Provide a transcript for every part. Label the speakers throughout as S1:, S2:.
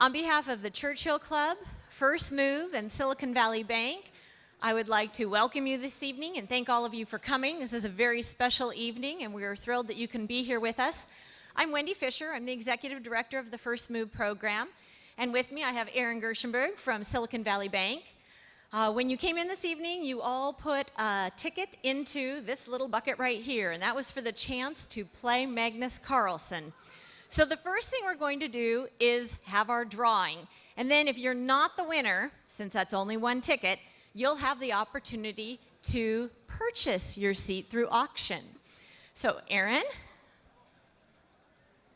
S1: On behalf of the Churchill Club, First Move, and Silicon Valley Bank, I would like to welcome you this evening and thank all of you for coming. This is a very special evening, and we are thrilled that you can be here with us. I'm Wendy Fisher. I'm the Executive Director of the First Move program. And with me, I have Aaron Gershenberg from Silicon Valley Bank. When you came in this evening, you all put a ticket into this little bucket right here, and that was for the chance to play Magnus Carlsen. So the first thing we're going to do is have our drawing. And then if you're not the winner, since that's only one ticket, you'll have the opportunity to purchase your seat through auction. So Aaron?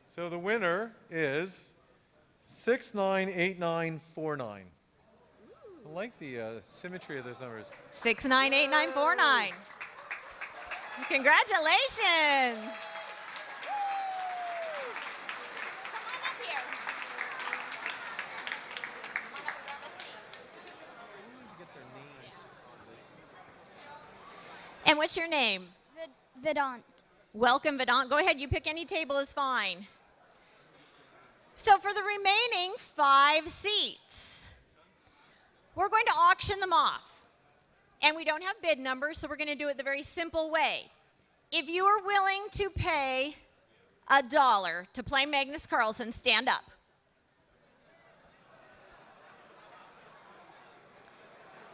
S2: So the winner is 698949. I like the symmetry of those numbers.
S1: 698949. Congratulations. And what's your name?
S3: Vedant.
S1: Welcome, Vedant. Go ahead, you pick any table is fine. So for the remaining 5 seats, we're going to auction them off. And we don't have bid numbers, so we're going to do it the very simple way. If you are willing to pay $1 to play Magnus Carlsen, stand up.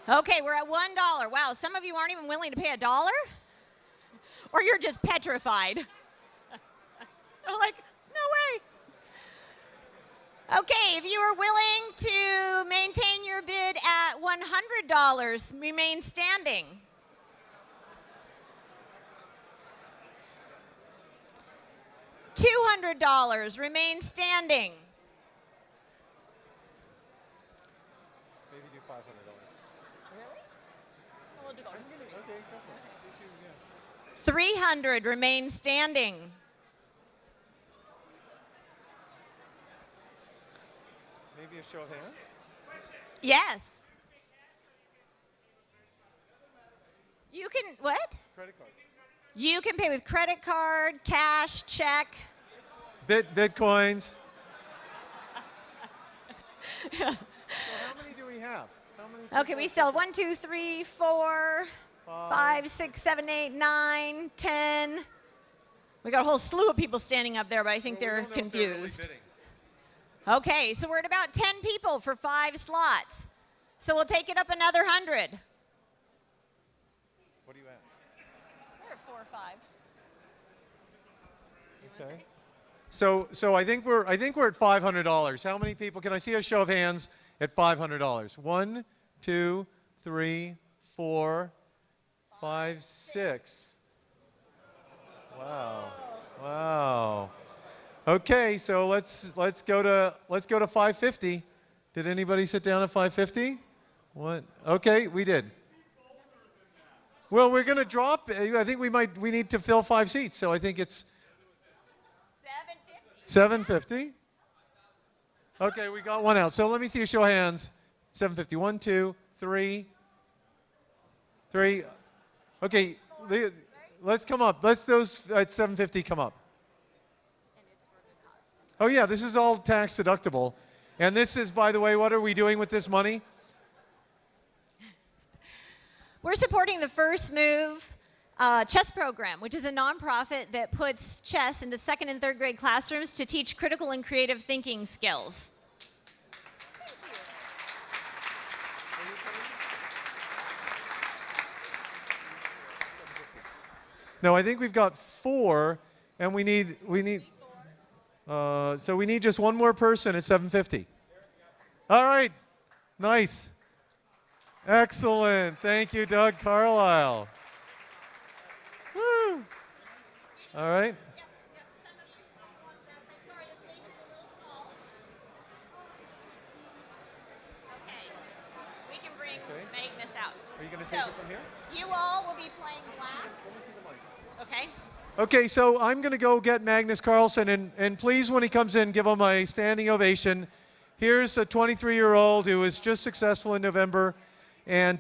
S1: Okay, we're at $1. Wow, some of you aren't even willing to pay $1? Or you're just petrified. I'm like, no way. Okay, if you are willing to maintain your bid at $100, remain standing. $200, remain standing.
S2: Maybe do $500.
S1: Really? We'll do both.
S2: Okay, go for it. Do two, yeah.
S1: 300, remain standing.
S2: Maybe a show of hands?
S1: Yes. You can, what?
S2: Credit card.
S1: You can pay with credit card, cash, check.
S2: Bitcoins.
S1: Yes.
S2: So how many do we have? How many
S1: Okay, we still have 1, 2, 3, 4, 5, 6, 7, 8, 9, 10. We got a whole slew of people standing up there, but I think they're confused. Okay, so we're at about 10 people for 5 slots. So we'll take it up another 100.
S2: What are you at?
S1: We're at 4 or 5.
S2: Okay. So I think we're at $500. How many people? Can I see a show of hands at $500? 1, 2, 3, 4, 5, 6. Wow. Wow. Okay, so let's go to 550. Did anybody sit down at 550? What? Okay, we did. Well, we're going to drop. I think we need to fill 5 seats. So I think it's 750. Okay, we got one out. So let me see a show of hands. 750. 1, 2, 3. Okay, let's come up. Let's those at 750 come up. Oh yeah, this is all tax deductible. And this is, by the way, what are we doing with this money?
S1: We're supporting the First Move chess program, which is a nonprofit that puts chess into 2nd and 3rd grade classrooms to teach critical and creative thinking skills.
S2: No, I think we've got 4, and we need so we need just one more person at 750. All right, nice, excellent. Thank you, Doug Carlisle. Woo! All right.
S1: We can bring Magnus out.
S2: Are you going to take it from here?
S1: You all will be playing black.
S2: Let me see the mic.
S1: Okay.
S2: Okay, so I'm going to go get Magnus Carlsen, and please, when he comes in, give him a standing ovation. Here's a 23-year-old who was just successful in November and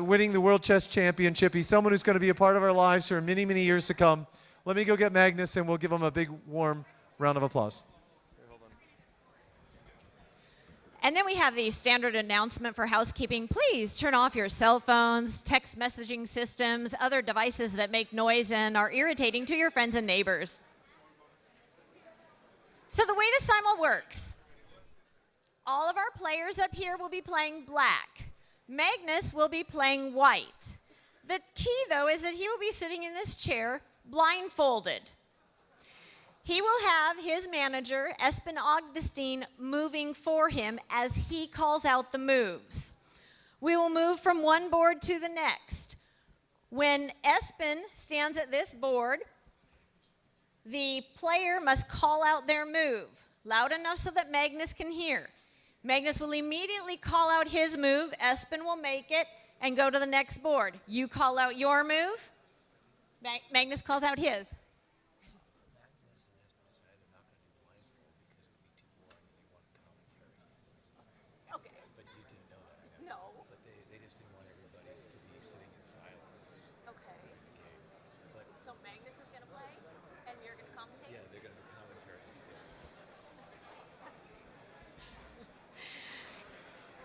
S2: winning the World Chess Championship. He's someone who's going to be a part of our lives for many, many years to come. Let me go get Magnus, and we'll give him a big, warm round of applause.
S1: And then we have the standard announcement for housekeeping. Please turn off your cell phones, text messaging systems, other devices that make noise and are irritating to your friends and neighbors. So the way the simul works, all of our players up here will be playing black. Magnus will be playing white. The key, though, is that he will be sitting in this chair blindfolded. He will have his manager, Espen Augustine, moving for him as he calls out the moves. We will move from one board to the next. When Espen stands at this board, the player must call out their move, loud enough so that Magnus can hear. Magnus will immediately call out his move, Espen will make it, and go to the next board. You call out your move, Magnus calls out his.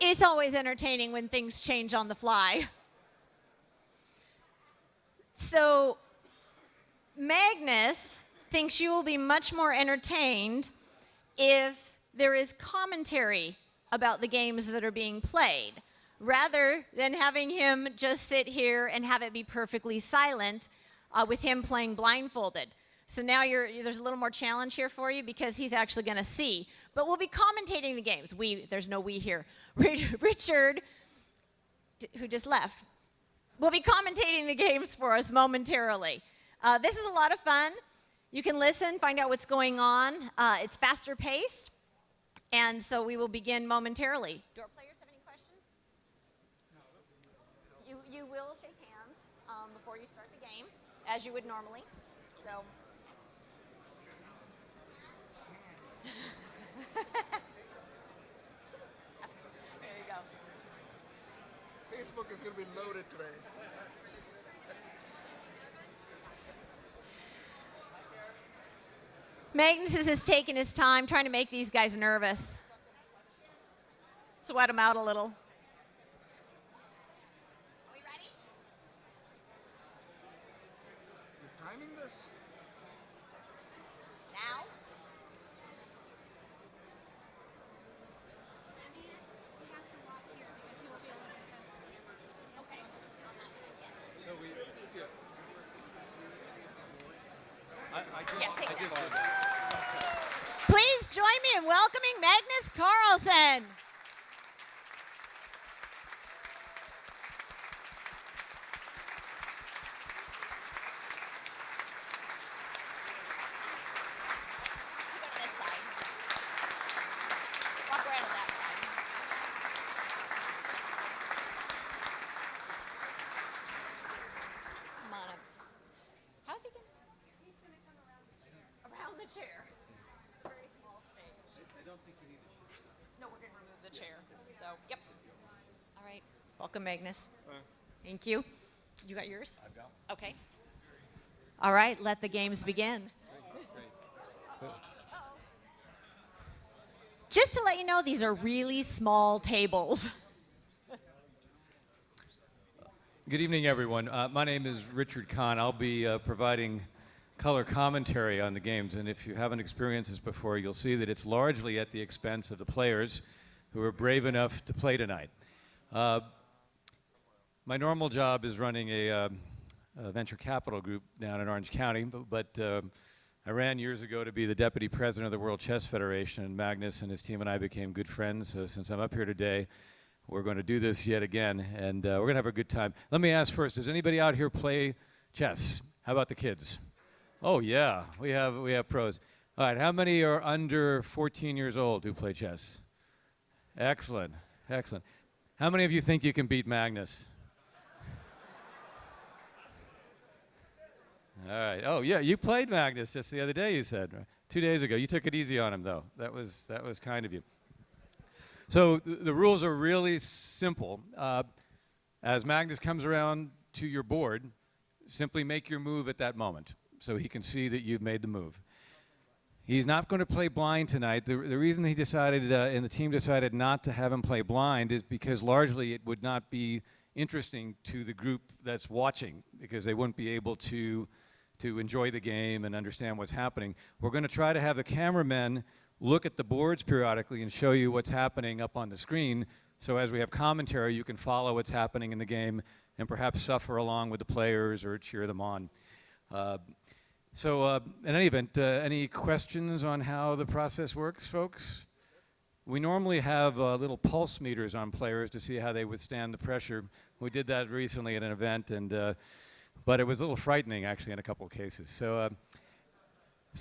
S1: It's always entertaining when things change on the fly. So Magnus thinks you will be much more entertained if there is commentary about the games that are being played, rather than having him just sit here and have it be perfectly silent with him playing blindfolded. So now there's a little more challenge here for you because he's actually going to see. But we'll be commentating the games. There's no we here. Richard, who just left, will be commentating the games for us momentarily. This is a lot of fun. You can listen, find out what's going on. It's faster paced. And so we will begin momentarily. Do our players have any questions? You will shake hands before you start the game, as you would normally. So. There you go.
S3: Facebook is going to be loaded today.
S1: Magnus has taken his time trying to make these guys nervous. Sweat them out a little. Are we ready?
S3: You're timing this?
S1: Now? Okay.
S2: So we,
S1: Yeah, take that. Please join me in welcoming Magnus Carlsen. Go to this side. Walk around to that side. Come on up. How's he going to? He's going to come around the chair. It's a very small stage.
S2: I don't think you need a shoe.
S1: No, we're going to remove the chair. So, yep. All right. Welcome, Magnus. Thank you. You got yours?
S2: I've got.
S1: Okay. All right, let the games begin. Just to let you know, these are really small tables.
S4: Good evening, everyone. My name is Richard Kahn. I'll be providing color commentary on the games, and if you haven't experienced this before, you'll see that it's largely at the expense of the players who are brave enough to play tonight. My normal job is running a venture capital group down in Orange County, but I ran years ago to be the deputy president of the World Chess Federation, and Magnus and his team and I became good friends. So since I'm up here today, we're going to do this yet again, and we're going to have a good time. Let me ask first, does anybody out here play chess? How about the kids? Oh, yeah, we have pros. All right, how many are under 14 years old who play chess? Excellent, excellent. How many of you think you can beat Magnus? All right. Oh, yeah, you played Magnus just the other day, you said. 2 days ago. You took it easy on him, though. That was kind of you. So the rules are really simple. As Magnus comes around to your board, simply make your move at that moment so he can see that you've made the move. He's not going to play blind tonight. The reason he decided, and the team decided not to have him play blind is because largely it would not be interesting to the group that's watching, because they wouldn't be able to enjoy the game and understand what's happening. We're going to try to have the cameramen look at the boards periodically and show you what's happening up on the screen, so as we have commentary, you can follow what's happening in the game and perhaps suffer along with the players or cheer them on. In any event, any questions on how the process works, folks? We normally have little pulse meters on players to see how they withstand the pressure. We did that recently at an event, but it was a little frightening, actually, in a couple of cases. So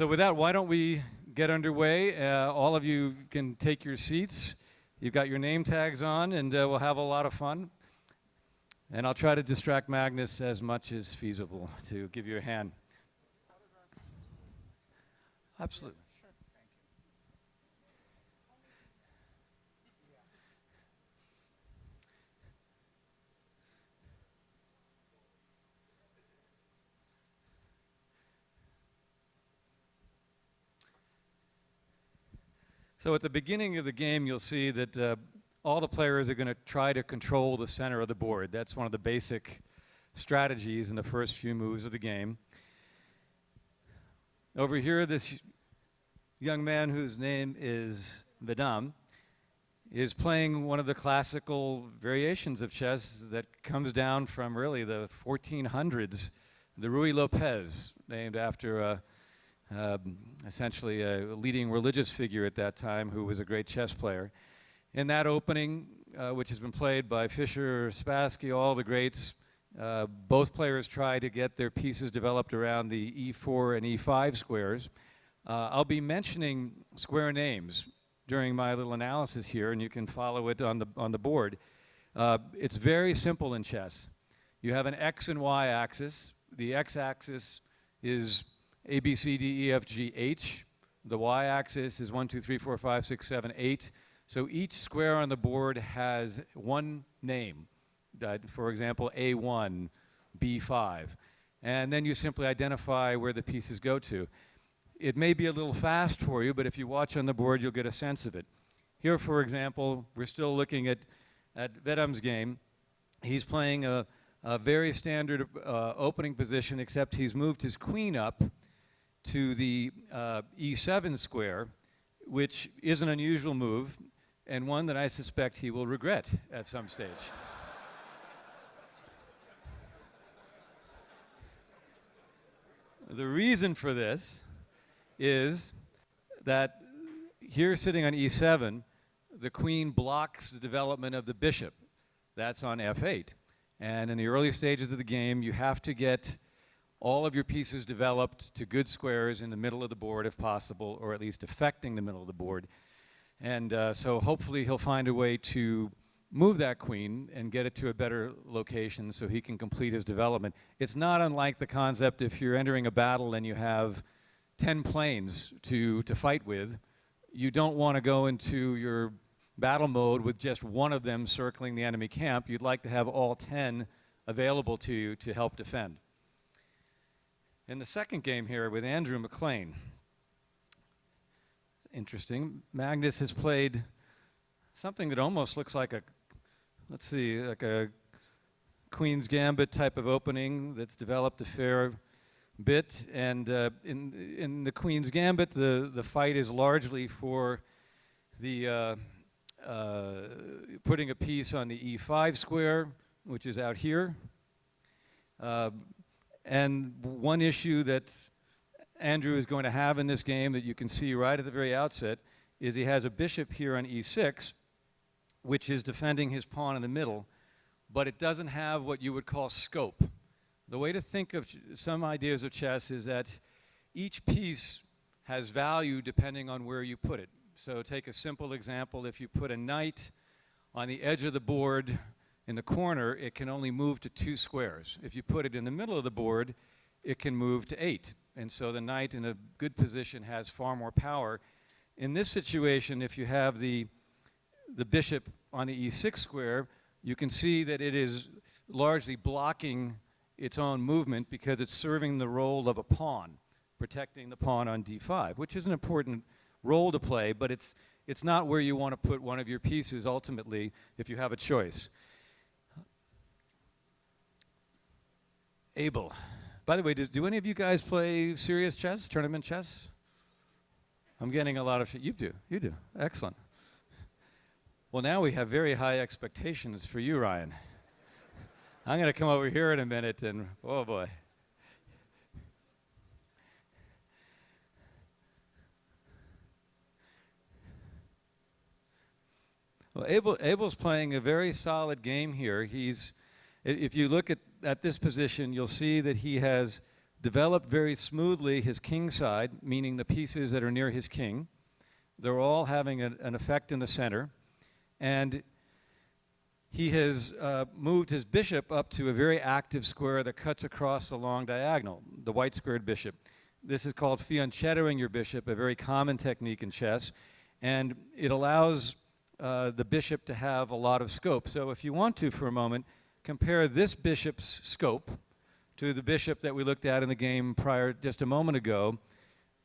S4: with that, why don't we get underway? All of you can take your seats. You've got your name tags on, and we'll have a lot of fun. And I'll try to distract Magnus as much as feasible to give you a hand. Absolutely.
S3: Sure, thank you.
S4: So at the beginning of the game, you'll see that all the players are going to try to control the center of the board. That's one of the basic strategies in the first few moves of the game. Over here, this young man whose name is Vidam is playing one of the classical variations of chess that comes down from really the 1400s, the Ruy Lopez, named after essentially a leading religious figure at that time who was a great chess player. In that opening, which has been played by Fischer, Spassky, all the greats, both players try to get their pieces developed around the E4 and E5 squares. I'll be mentioning square names during my little analysis here, and you can follow it on the board. It's very simple in chess. You have an X and Y axis. The X-axis is A, B, C, D, E, F, G, H. The Y-axis is 1, 2, 3, 4, 5, 6, 7, 8. So each square on the board has one name. For example, A1, B5. And then you simply identify where the pieces go to. It may be a little fast for you, but if you watch on the board, you'll get a sense of it. Here, for example, we're still looking at Vedam's game. He's playing a very standard opening position, except he's moved his queen up to the E7 square, which is an unusual move, and one that I suspect he will regret at some stage. The reason for this is that here sitting on E7, the queen blocks the development of the bishop. That's on F8. And in the early stages of the game, you have to get all of your pieces developed to good squares in the middle of the board if possible, or at least affecting the middle of the board. And so hopefully he'll find a way to move that queen and get it to a better location so he can complete his development. It's not unlike the concept if you're entering a battle and you have 10 planes to fight with. You don't want to go into your battle mode with just one of them circling the enemy camp. You'd like to have all 10 available to you to help defend. In the second game here with Andrew McLean, interesting, Magnus has played something that almost looks like like a Queen's Gambit type of opening that's developed a fair bit. And in the Queen's Gambit, the fight is largely for the putting a piece on the E5 square, which is out here. And one issue that Andrew is going to have in this game that you can see right at the very outset is he has a bishop here on E6, which is defending his pawn in the middle, but it doesn't have what you would call scope. The way to think of some ideas of chess is that each piece has value depending on where you put it. So take a simple example. If you put a knight on the edge of the board in the corner, it can only move to 2 squares. If you put it in the middle of the board, it can move to 8. And so the knight in a good position has far more power. In this situation, if you have the bishop on the E6 square, you can see that it is largely blocking its own movement because it's serving the role of a pawn. protecting the pawn on d5, which is an important role to play, but it's not where you want to put one of your pieces ultimately if you have a choice. Abel. By the way, do any of you guys play serious chess, tournament chess? I'm getting a lot of you do. Excellent. Well, now we have very high expectations for you, Ryan. I'm going to come over here in a minute and, oh boy. Well, Abel's playing a very solid game here. If you look at this position, you'll see that he has developed very smoothly his king side, meaning the pieces that are near his king. They're all having an effect in the center. And he has moved his bishop up to a very active square that cuts across the long diagonal, the white squared bishop. This is called fianchettoing your bishop, a very common technique in chess. And it allows the bishop to have a lot of scope. So if you want to, for a moment, compare this bishop's scope to the bishop that we looked at in the game prior just a moment ago.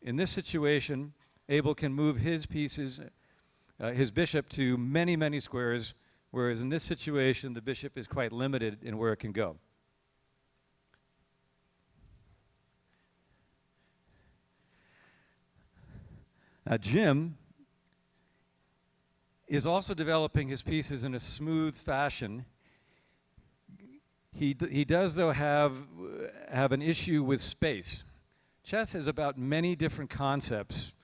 S4: In this situation, Abel can move his pieces, his bishop to many, many squares, whereas in this situation, the bishop is quite limited in where it can go. Now, Jim is also developing his pieces in a smooth fashion. He does, though, have an issue with space. Chess is about many different concepts,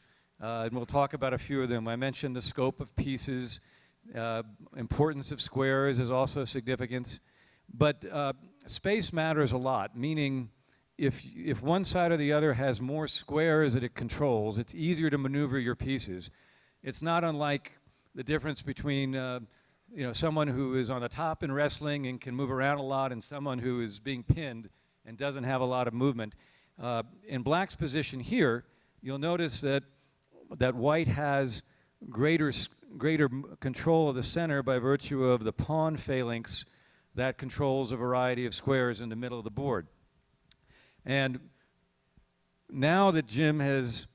S4: and we'll talk about a few of them. I mentioned the scope of pieces, importance of squares is also significant, but space matters a lot, meaning if one side or the other has more squares that it controls, it's easier to maneuver your pieces. It's not unlike the difference between someone who is on the top in wrestling and can move around a lot and someone who is being pinned and doesn't have a lot of movement. In black's position here, you'll notice that white has greater control of the center by virtue of the pawn phalanx that controls a variety of squares in the middle of the board. And now that Jim has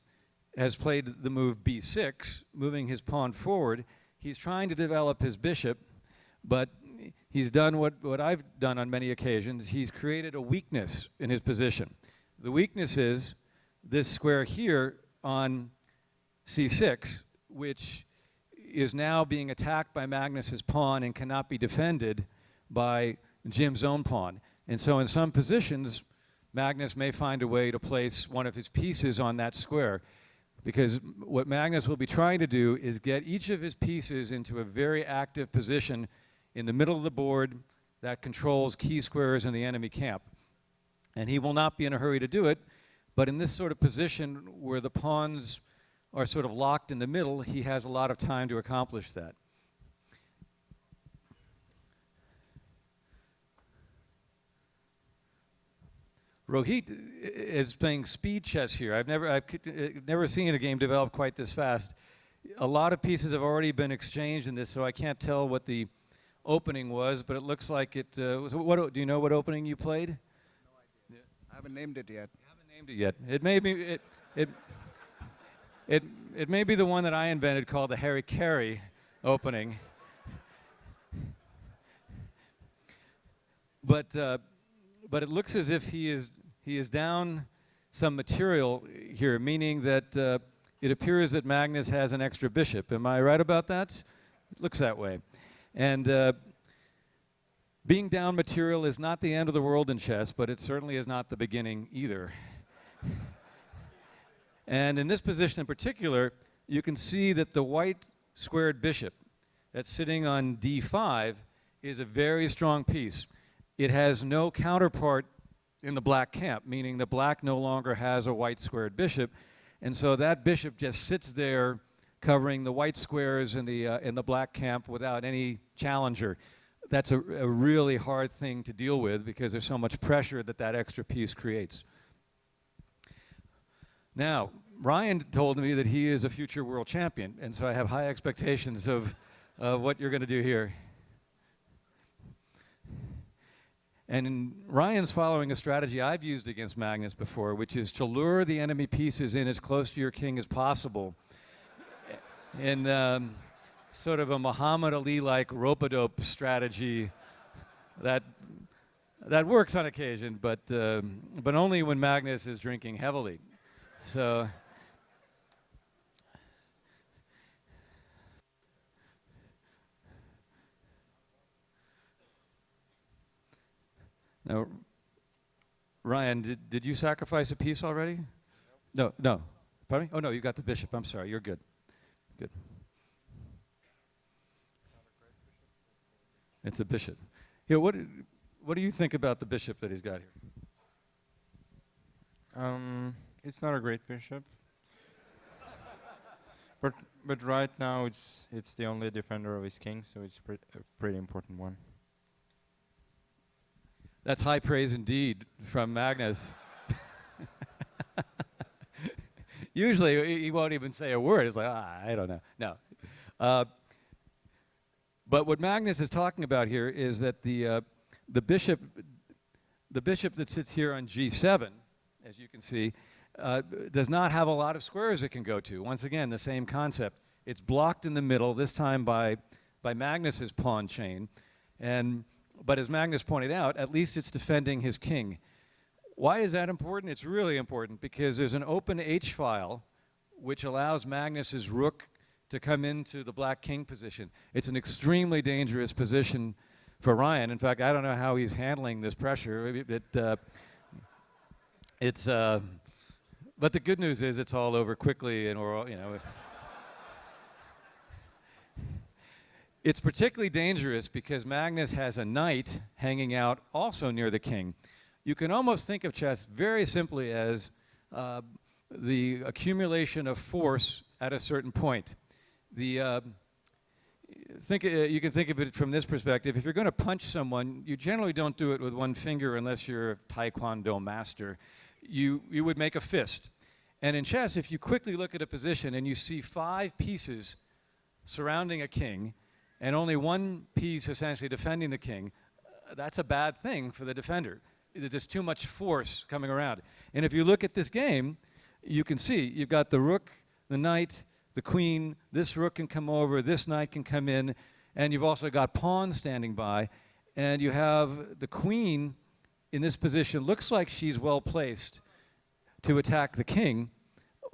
S4: played the move b6, moving his pawn forward, he's trying to develop his bishop, but he's done what I've done on many occasions. He's created a weakness in his position. The weakness is this square here on c6, which is now being attacked by Magnus's pawn and cannot be defended by Jim's own pawn. And so in some positions, Magnus may find a way to place one of his pieces on that square, because what Magnus will be trying to do is get each of his pieces into a very active position in the middle of the board that controls key squares in the enemy camp. And he will not be in a hurry to do it, but in this sort of position where the pawns are sort of locked in the middle, he has a lot of time to accomplish that. Rohit is playing speed chess here. I've never seen a game develop quite this fast. A lot of pieces have already been exchanged in this, so I can't tell what the opening was, but it looks like it was. Do you know what opening you played?
S3: No idea. I haven't named it yet.
S4: You haven't named it yet. It may be it may be the one that I invented called the Harry Carey opening. But it looks as if he is down some material here, meaning that it appears that Magnus has an extra bishop. Am I right about that? It looks that way. And being down material is not the end of the world in chess, but it certainly is not the beginning either. And in this position in particular, you can see that the white squared bishop that's sitting on d5 is a very strong piece. It has no counterpart in the black camp, meaning the black no longer has a white squared bishop. And so that bishop just sits there covering the white squares in the black camp without any challenger. That's a really hard thing to deal with because there's so much pressure that extra piece creates. Now, Ryan told me that he is a future world champion, and so I have high expectations of what you're going to do here. And Ryan's following a strategy I've used against Magnus before, which is to lure the enemy pieces in as close to your king as possible in sort of a Muhammad Ali-like rope-a-dope strategy that works on occasion, but only when Magnus is drinking heavily. So now, Ryan, did you sacrifice a piece already? No, no. Pardon me? Oh no, you got the bishop. I'm sorry. You're good. Good. It's a bishop. Yeah. What do you think about the bishop that he's got here?
S5: It's not a great bishop, but right now it's the only defender of his king, so it's a pretty important one.
S4: That's high praise indeed from Magnus. Usually he won't even say a word. It's like, I don't know. No. But what Magnus is talking about here is that the bishop that sits here on G7, as you can see, does not have a lot of squares it can go to. Once again, the same concept. It's blocked in the middle, this time by Magnus's pawn chain. But as Magnus pointed out, at least it's defending his king. Why is that important? It's really important because there's an open H file which allows Magnus's rook to come into the black king position. It's an extremely dangerous position for Ryan. In fact, I don't know how he's handling this pressure. But the good news is it's all over quickly, and we're all, you know. It's particularly dangerous because Magnus has a knight hanging out also near the king. You can almost think of chess very simply as the accumulation of force at a certain point. You can think of it from this perspective. If you're going to punch someone, you generally don't do it with one finger unless you're a Taekwondo master. You would make a fist. And in chess, if you quickly look at a position and you see 5 pieces surrounding a king, and only one piece essentially defending the king, that's a bad thing for the defender. There's too much force coming around. And if you look at this game, you can see you've got the rook, the knight, the queen, this rook can come over, this knight can come in, and you've also got pawns standing by, and you have the queen in this position. Looks like she's well placed to attack the king,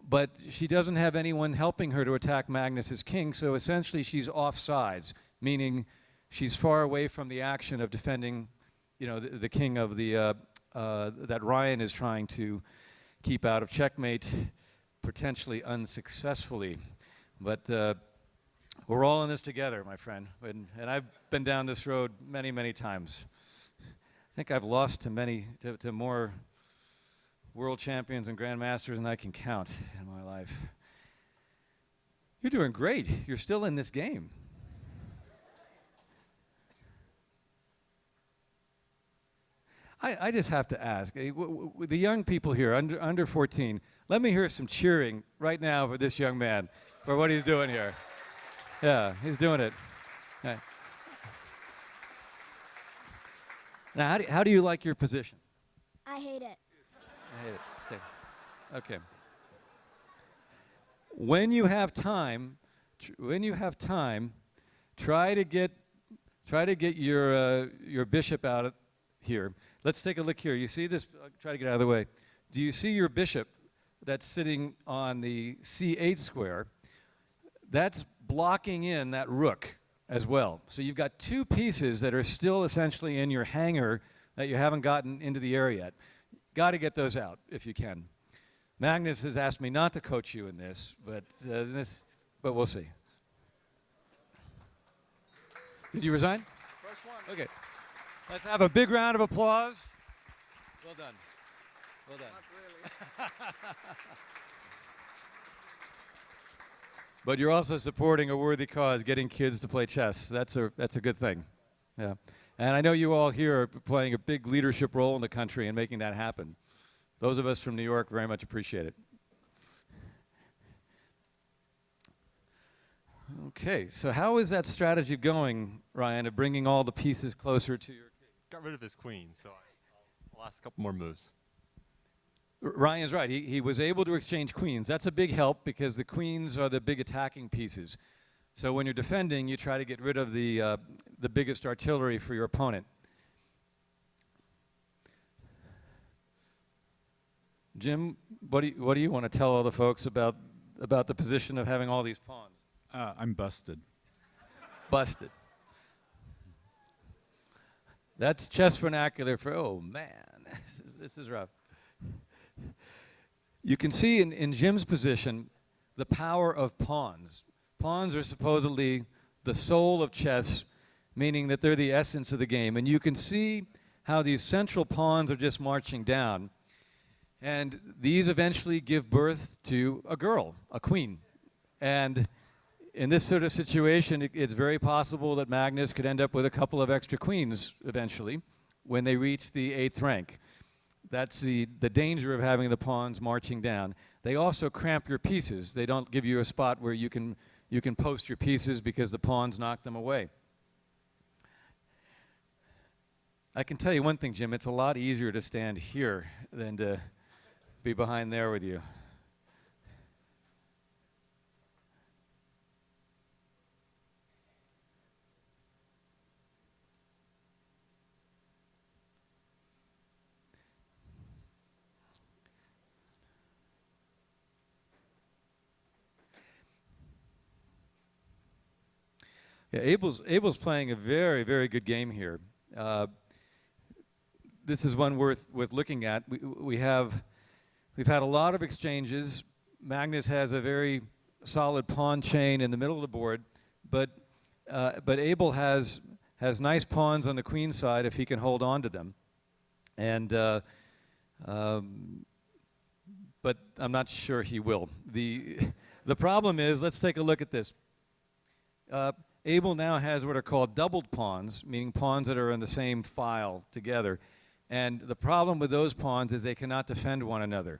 S4: but she doesn't have anyone helping her to attack Magnus's king, so essentially she's offsides, meaning she's far away from the action of defending, you know, the king of the that Ryan is trying to keep out of checkmate, potentially unsuccessfully. But we're all in this together, my friend, and I've been down this road many, many times. I think I've lost to more world champions and grandmasters than I can count in my life. You're doing great. You're still in this game. I just have to ask, the young people here, under 14, let me hear some cheering right now for this young man, for what he's doing here. Yeah, he's doing it. Yeah. Now, how do you like your position?
S6: I hate it.
S4: I hate it. Okay. When you have time, try to get your bishop out of here. Let's take a look here. You see this? I'll try to get out of the way. Do you see your bishop that's sitting on the C8 square? That's blocking in that rook as well. So you've got 2 pieces that are still essentially in your hanger that you haven't gotten into the area yet. Got to get those out if you can. Magnus has asked me not to coach you in this, but we'll see. Did you resign?
S3: First one.
S4: Okay. Let's have a big round of applause. Well done. Well done.
S3: Not really.
S4: But you're also supporting a worthy cause, getting kids to play chess. That's a good thing. Yeah. And I know you all here are playing a big leadership role in the country and making that happen. Those of us from New York very much appreciate it. Okay, so how is that strategy going, Ryan, of bringing all the pieces closer to your king?
S6: got rid of his queen, so I'll ask a couple more moves.
S4: Ryan's right. He was able to exchange queens. That's a big help because the queens are the big attacking pieces. So when you're defending, you try to get rid of the biggest artillery for your opponent. Jim, what do you want to tell all the folks about the position of having all these pawns?
S7: I'm busted.
S4: Busted. That's chess vernacular for, oh man, this is rough. You can see in Jim's position the power of pawns. Pawns are supposedly the soul of chess, meaning that they're the essence of the game. And you can see how these central pawns are just marching down. And these eventually give birth to a girl, a queen. And in this sort of situation, it's very possible that Magnus could end up with a couple of extra queens eventually when they reach the 8th rank. That's the danger of having the pawns marching down. They also cramp your pieces. They don't give you a spot where you can post your pieces because the pawns knock them away. I can tell you one thing, Jim, it's a lot easier to stand here than to be behind there with you. Yeah, Abel's playing a very, very good game here. This is one worth looking at. We've had a lot of exchanges. Magnus has a very solid pawn chain in the middle of the board, but Abel has nice pawns on the queen side if he can hold on to them, and but I'm not sure he will. The problem is, let's take a look at this. Abel now has what are called doubled pawns, meaning pawns that are in the same file together. And the problem with those pawns is they cannot defend one another.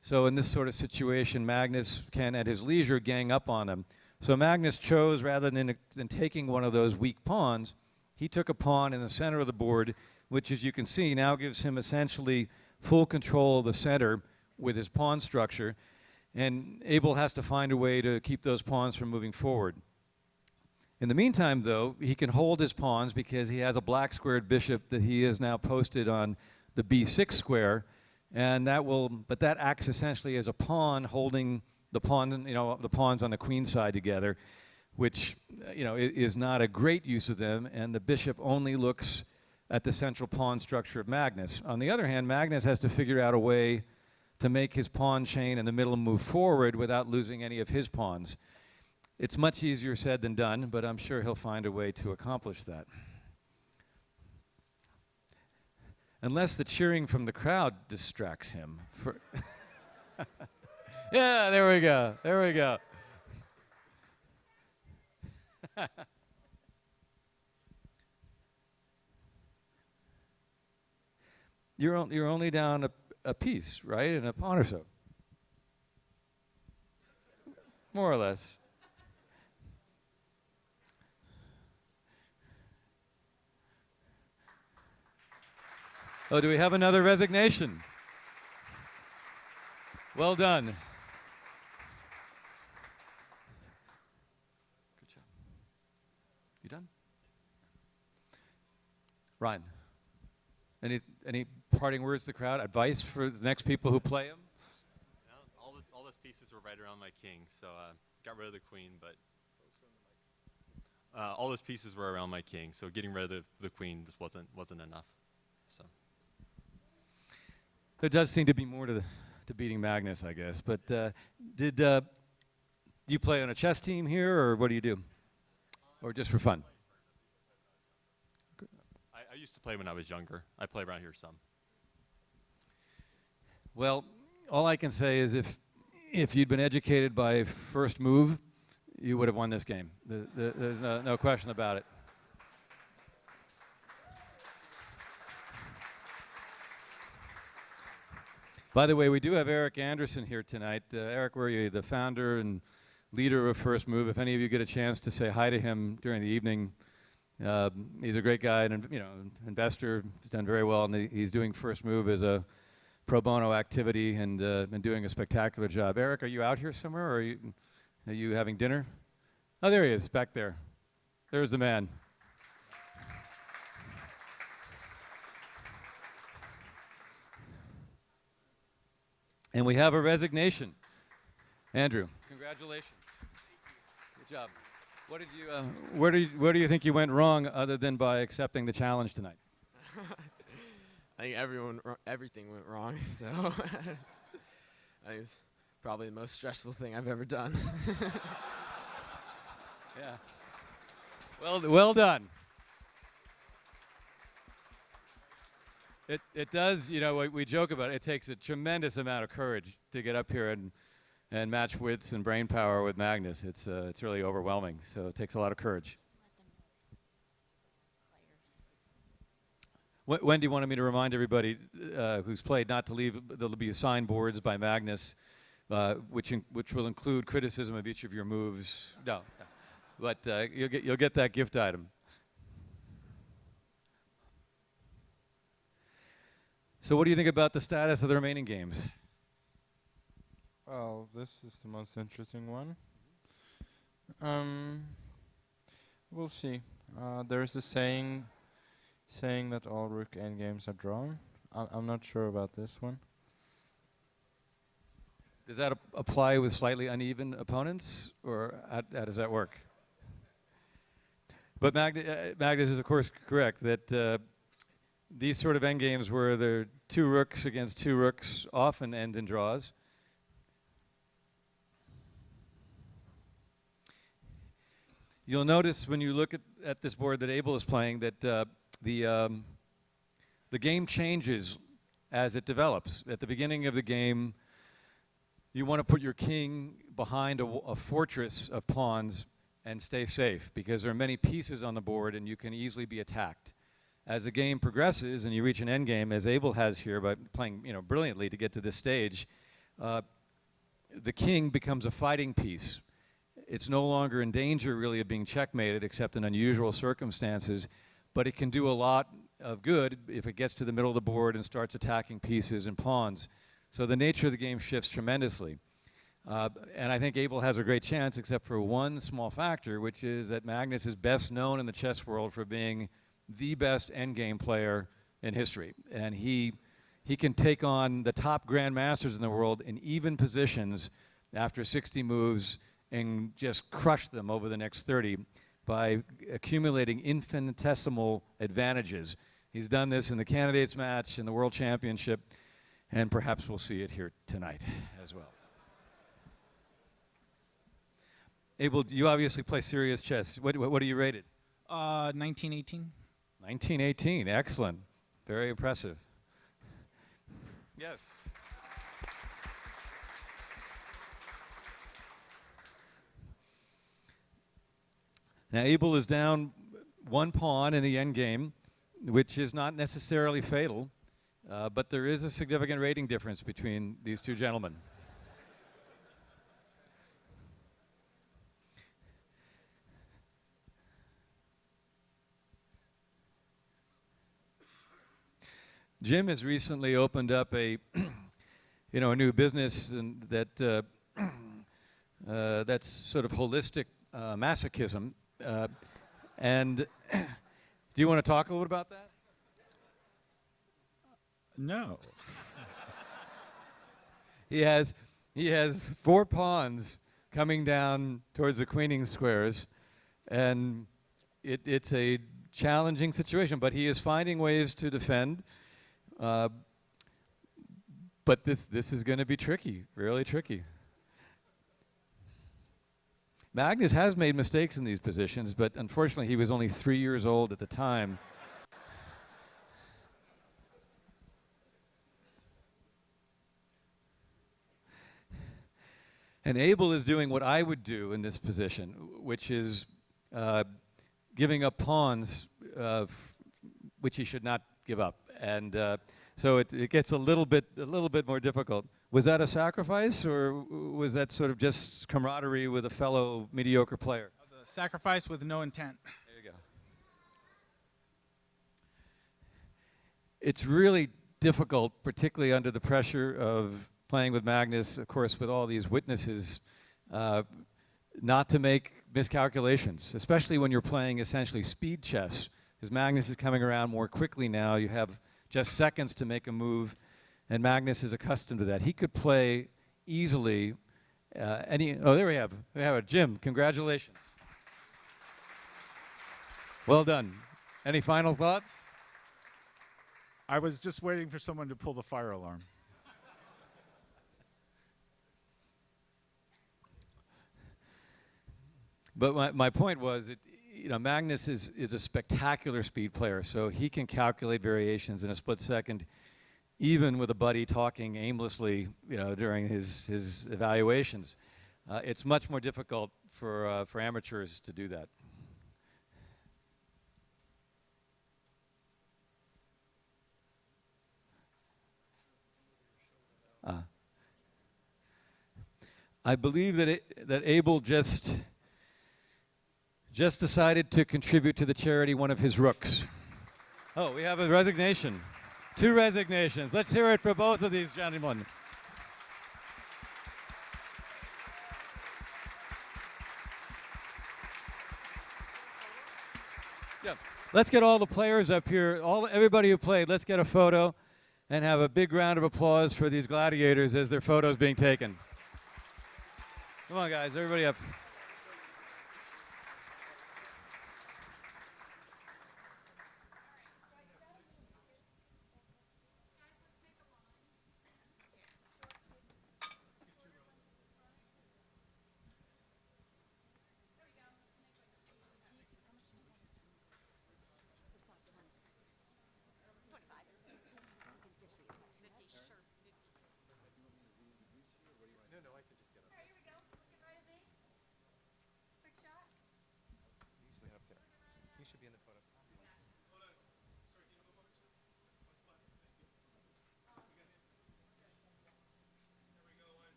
S4: So in this sort of situation, Magnus can, at his leisure, gang up on them. So Magnus chose, rather than taking one of those weak pawns, he took a pawn in the center of the board, which, as you can see, now gives him essentially full control of the center with his pawn structure. And Abel has to find a way to keep those pawns from moving forward. In the meantime, though, he can hold his pawns because he has a black squared bishop that he has now posted on the b6 square, and that acts essentially as a pawn holding the pawns on the queen side together, which is not a great use of them, and the bishop only looks at the central pawn structure of Magnus. On the other hand, Magnus has to figure out a way to make his pawn chain in the middle move forward without losing any of his pawns. It's much easier said than done, but I'm sure he'll find a way to accomplish that. Unless the cheering from the crowd distracts him. Yeah, there we go. There we go. You're only down a piece, right? And a pawn or so. More or less. Oh, do we have another resignation? Well done. Good job. You done? Ryan, any parting words to the crowd? Advice for the next people who play him?
S6: No, all those pieces were right around my king, so got rid of the queen, but all those pieces were around my king, so getting rid of the queen just wasn't enough. So.
S4: There does seem to be more to beating Magnus, I guess. But do you play on a chess team here, or what do you do? Or just for fun?
S6: I used to play when I was younger. I play around here some.
S4: Well, all I can say is if you'd been educated by first move, you would have won this game. There's no question about it. By the way, we do have Eric Anderson here tonight. Eric, where are you? The founder and leader of First Move. If any of you get a chance to say hi to him during the evening, He's a great guy and investor. He's done very well, and he's doing first move as a pro bono activity and doing a spectacular job. Eric, are you out here somewhere, or are you having dinner? Oh, there he is, back there. There's the man. And we have a resignation. Andrew, congratulations. Good job. What did you? Where do you think you went wrong, other than by accepting the challenge tonight?
S7: I think everything went wrong. So I think it's probably the most stressful thing I've ever done.
S4: Yeah. Well done. It does, we joke about it. It takes a tremendous amount of courage to get up here and match wits and brain power with Magnus. It's really overwhelming. So it takes a lot of courage. Wendy wanted me to remind everybody who's played not to leave. There'll be assigned boards by Magnus, which will include criticism of each of your moves. No, but you'll get that gift item. So what do you think about the status of the remaining games?
S5: Well, this is the most interesting one. We'll see. There's a saying that all rook endgames are drawn. I'm not sure about this one.
S4: Does that apply with slightly uneven opponents, or how does that work? But Magnus is, of course, correct that these sort of endgames where there are two rooks against two rooks often end in draws. You'll notice when you look at this board that Abel is playing that the game changes as it develops. At the beginning of the game, you want to put your king behind a fortress of pawns and stay safe, because there are many pieces on the board and you can easily be attacked. As the game progresses and you reach an end game, as Abel has here by playing brilliantly to get to this stage, the king becomes a fighting piece. It's no longer in danger really of being checkmated except in unusual circumstances, but it can do a lot of good if it gets to the middle of the board and starts attacking pieces and pawns. So the nature of the game shifts tremendously. And I think Abel has a great chance, except for one small factor, which is that Magnus is best known in the chess world for being the best endgame player in history. And he can take on the top grandmasters in the world in even positions after 60 moves and just crush them over the next 30 by accumulating infinitesimal advantages. He's done this in the candidates match, in the World Championship, and perhaps we'll see it here tonight as well. Abel, you obviously play serious chess. What are you rated?
S8: 1918.
S4: 1918, excellent. Very impressive. Yes. Now Abel is down one pawn in the end game, which is not necessarily fatal, but there is a significant rating difference between these two gentlemen. Jim has recently opened up a new business that that's sort of holistic masochism. And do you want to talk a little bit about that?
S8: No.
S4: He has 4 pawns coming down towards the queening squares, and it's a challenging situation, but he is finding ways to defend. But this is going to be tricky, really tricky. Magnus has made mistakes in these positions, but unfortunately he was only 3 years old at the time. And Abel is doing what I would do in this position, which is giving up pawns which he should not give up. And so it gets a little bit more difficult. Was that a sacrifice, or was that sort of just camaraderie with a fellow mediocre player?
S8: That was a sacrifice with no intent.
S4: There you go. it's really difficult, particularly under the pressure of playing with Magnus, of course, with all these witnesses, not to make miscalculations, especially when you're playing essentially speed chess. Because Magnus is coming around more quickly now. You have just seconds to make a move, and Magnus is accustomed to that. He could play easily oh, there we have it. Jim, congratulations. Well done. Any final thoughts?
S8: I was just waiting for someone to pull the fire alarm.
S4: But my point was, Magnus is a spectacular speed player, so he can calculate variations in a split second, even with a buddy talking aimlessly, during his evaluations. It's much more difficult for amateurs to do that. I believe that Abel just decided to contribute to the charity one of his rooks. Oh, we have a resignation. 2 resignations. Let's hear it for both of these gentlemen. Yeah. Let's get all the players up here, everybody who played, let's get a photo and have a big round of applause for these gladiators as their photo's being taken. Come on, guys, everybody up.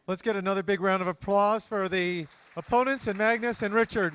S2: Let's get another big round of applause for the opponents and Magnus and Richard.